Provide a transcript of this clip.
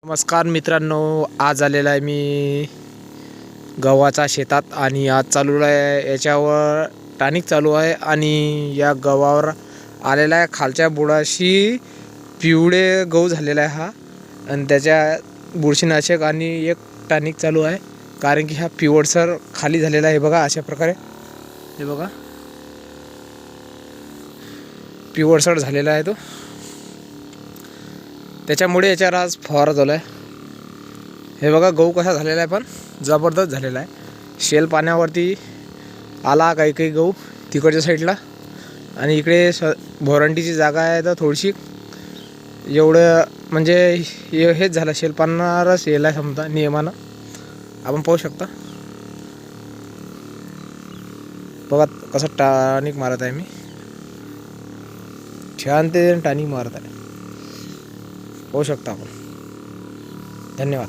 नमस्कार मित्रांनो, आज आलेला आहे मी गव्हाच्या शेतात आणि आज चालू आहे याच्यावर टॉनिक चालू आहे आणि या गव्हावर आलेला आहे खालच्या बुडाशी पिवळे गहू झालेला आहे हा आणि त्याच्या बुरशीनाशक आणि एक टॉनिक चालू आहे कारण की हा पिवळसर खाली झालेला आहे बघा. अशा प्रकारे हे बघा पिवळसर झालेला आहे तो, त्याच्यामुळे याच्यावर आज फवारा चालू आहे. हे बघा गहू कसा झालेला आहे, पण जबरदस्त झालेला आहे. शेल पाण्यावरती आला काही काही गहू तिकडच्या साईडला आणि इकडे भोरंडीची जागा आहे तर थोडीशी एवढं म्हणजे हेच झालं, शेल पाण्यावरच येला आहे समजा नियमानं. आपण पाहू शकता बघा कसं टॉनिक मारत आहे मी, छान ते टॉनिक मारत आहे, पाहू शकता आपण. धन्यवाद.